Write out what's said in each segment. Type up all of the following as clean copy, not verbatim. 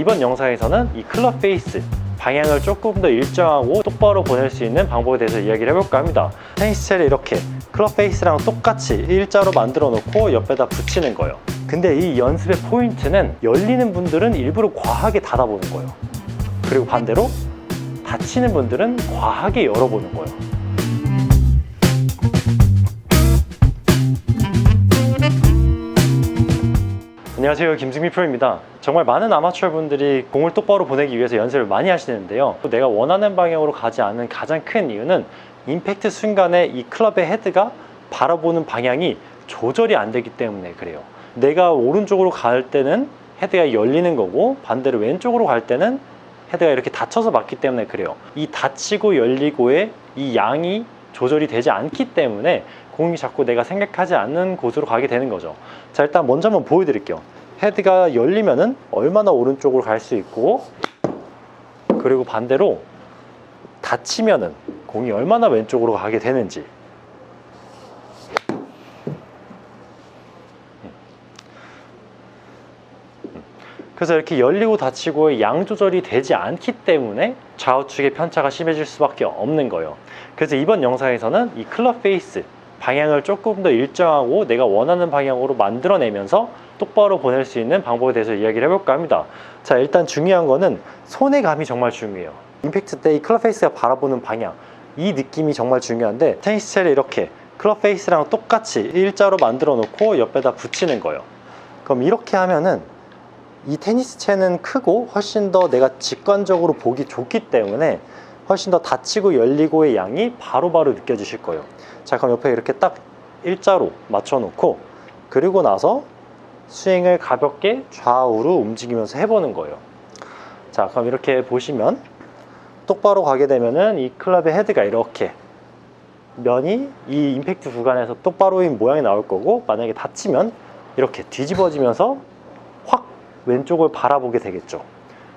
이번 영상에서는 이 클럽 페이스 방향을 조금 더 일정하고 똑바로 보낼 수 있는 방법에 대해서 이야기를 해볼까 합니다. 테니스채를 이렇게 클럽 페이스랑 똑같이 일자로 만들어 놓고 옆에다 붙이는 거예요. 근데 이 연습의 포인트는 열리는 분들은 일부러 과하게 닫아보는 거예요. 그리고 반대로 닫히는 분들은 과하게 열어보는 거예요. 안녕하세요, 김승민 프로입니다. 정말 많은 아마추어 분들이 공을 똑바로 보내기 위해서 연습을 많이 하시는데요, 내가 원하는 방향으로 가지 않는 가장 큰 이유는 임팩트 순간에 이 클럽의 헤드가 바라보는 방향이 조절이 안 되기 때문에 그래요. 내가 오른쪽으로 갈 때는 헤드가 열리는 거고, 반대로 왼쪽으로 갈 때는 헤드가 이렇게 닫혀서 맞기 때문에 그래요. 이 닫히고 열리고의 이 양이 조절이 되지 않기 때문에 공이 자꾸 내가 생각하지 않는 곳으로 가게 되는 거죠. 자, 일단 먼저 한번 보여드릴게요. 헤드가 열리면은 얼마나 오른쪽으로 갈 수 있고, 그리고 반대로 닫히면은 공이 얼마나 왼쪽으로 가게 되는지. 그래서 이렇게 열리고 닫히고의 양 조절이 되지 않기 때문에 좌우측의 편차가 심해질 수밖에 없는 거예요. 그래서 이번 영상에서는 이 클럽 페이스 방향을 조금 더 일정하고 내가 원하는 방향으로 만들어내면서 똑바로 보낼 수 있는 방법에 대해서 이야기를 해볼까 합니다. 자, 일단 중요한 거는 손의 감이 정말 중요해요. 임팩트 때 이 클럽 페이스가 바라보는 방향, 이 느낌이 정말 중요한데, 테니스채를 이렇게 클럽 페이스랑 똑같이 일자로 만들어 놓고 옆에다 붙이는 거예요. 그럼 이렇게 하면은 이 테니스채는 크고 훨씬 더 내가 직관적으로 보기 좋기 때문에 훨씬 더 닫히고 열리고의 양이 바로바로 느껴지실 거예요. 자, 그럼 옆에 이렇게 딱 일자로 맞춰 놓고, 그리고 나서 스윙을 가볍게 좌우로 움직이면서 해보는 거예요. 자, 그럼 이렇게 보시면 똑바로 가게 되면은 이 클럽의 헤드가 이렇게 면이 이 임팩트 구간에서 똑바로인 모양이 나올 거고, 만약에 닫히면 이렇게 뒤집어지면서 확 왼쪽을 바라보게 되겠죠.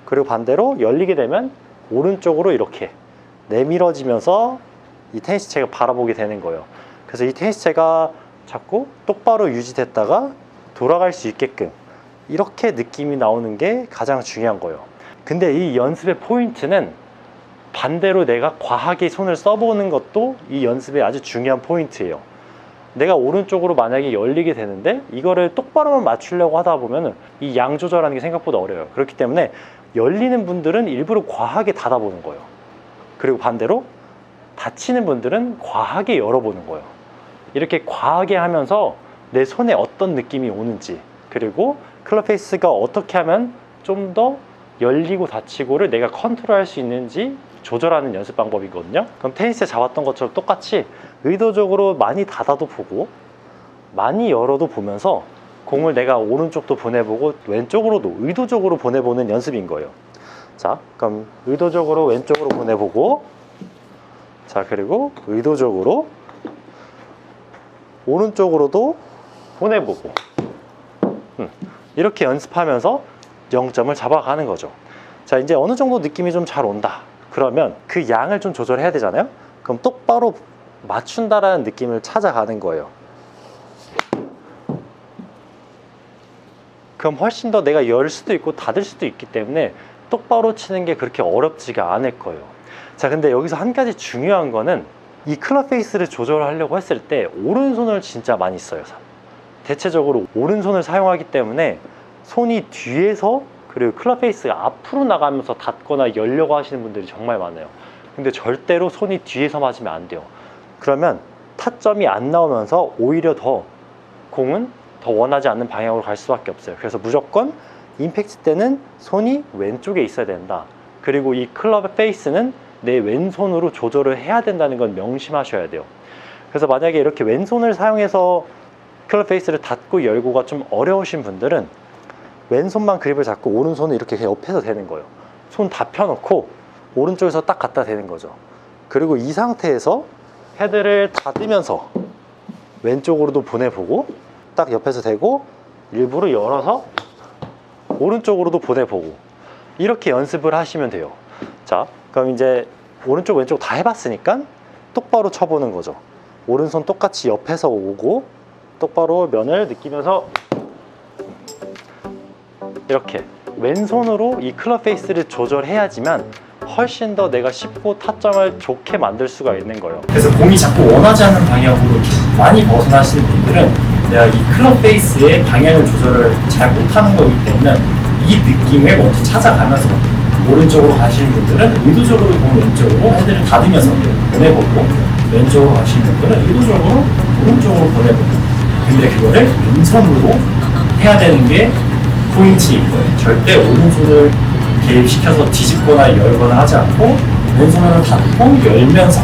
그리고 반대로 열리게 되면 오른쪽으로 이렇게 내밀어지면서 이 테니스채가 바라보게 되는 거예요. 그래서 이 테니스채가 자꾸 똑바로 유지됐다가 돌아갈 수 있게끔 이렇게 느낌이 나오는 게 가장 중요한 거예요. 근데 이 연습의 포인트는 반대로 내가 과하게 손을 써보는 것도 이 연습의 아주 중요한 포인트예요. 내가 오른쪽으로 만약에 열리게 되는데 이거를 똑바로만 맞추려고 하다 보면 이 양 조절하는 게 생각보다 어려워요. 그렇기 때문에 열리는 분들은 일부러 과하게 닫아보는 거예요. 그리고 반대로 닫히는 분들은 과하게 열어보는 거예요. 이렇게 과하게 하면서 내 손에 어떤 느낌이 오는지, 그리고 클럽 페이스가 어떻게 하면 좀 더 열리고 닫히고를 내가 컨트롤할 수 있는지 조절하는 연습 방법이거든요. 그럼 테니스에 잡았던 것처럼 똑같이 의도적으로 많이 닫아도 보고 많이 열어도 보면서 공을 내가 오른쪽도 보내보고 왼쪽으로도 의도적으로 보내보는 연습인 거예요. 자, 그럼 의도적으로 왼쪽으로 보내보고, 자, 그리고 의도적으로 오른쪽으로도 보내보고, 이렇게 연습하면서 0점을 잡아가는 거죠. 자, 이제 어느 정도 느낌이 좀 잘 온다 그러면 그 양을 좀 조절해야 되잖아요. 그럼 똑바로 맞춘다라는 느낌을 찾아가는 거예요. 그럼 훨씬 더 내가 열 수도 있고 닫을 수도 있기 때문에 똑바로 치는 게 그렇게 어렵지가 않을 거예요. 자, 근데 여기서 한 가지 중요한 거는 이 클럽 페이스를 조절하려고 했을 때 오른손을 진짜 많이 써요. 대체적으로 오른손을 사용하기 때문에 손이 뒤에서, 그리고 클럽 페이스가 앞으로 나가면서 닫거나 열려고 하시는 분들이 정말 많아요. 근데 절대로 손이 뒤에서 맞으면 안 돼요. 그러면 타점이 안 나오면서 오히려 더 공은 더 원하지 않는 방향으로 갈 수밖에 없어요. 그래서 무조건 임팩트 때는 손이 왼쪽에 있어야 된다. 그리고 이 클럽 페이스는 내 왼손으로 조절을 해야 된다는 건 명심하셔야 돼요. 그래서 만약에 이렇게 왼손을 사용해서 클럽 페이스를 닫고 열고가 좀 어려우신 분들은 왼손만 그립을 잡고 오른손은 이렇게 옆에서 대는 거예요. 손 다 펴놓고 오른쪽에서 딱 갖다 대는 거죠. 그리고 이 상태에서 헤드를 닫으면서 왼쪽으로도 보내보고, 딱 옆에서 대고 일부러 열어서 오른쪽으로도 보내보고, 이렇게 연습을 하시면 돼요. 자, 그럼 이제 오른쪽 왼쪽 다 해봤으니까 똑바로 쳐보는 거죠. 오른손 똑같이 옆에서 오고 똑바로 면을 느끼면서 이렇게 왼손으로 이 클럽 페이스를 조절해야지만 훨씬 더 내가 쉽고 타점을 좋게 만들 수가 있는 거예요. 그래서 공이 자꾸 원하지 않는 방향으로 이렇게 많이 벗어나시는 분들은 내가 이 클럽 페이스의 방향을 조절을 잘 못하는 거기 때문에 이 느낌을 먼저 찾아가면서 오른쪽으로 가시는 분들은 의도적으로 공 왼쪽으로 헤드를 닫으면서 보내보고, 왼쪽으로 가시는 분들은 의도적으로 오른쪽으로 보내보고. 근데 그거를 왼손으로 해야 되는 게 포인트인 거예요. 절대 오른손을 개입시켜서 뒤집거나 열거나 하지 않고 왼손으로 닫고 열면서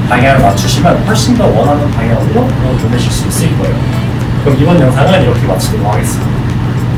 방향을 맞추시면 훨씬 더 원하는 방향으로 보내실 수 있을 거예요. 그럼 이번 영상은 이렇게 마치도록 하겠습니다.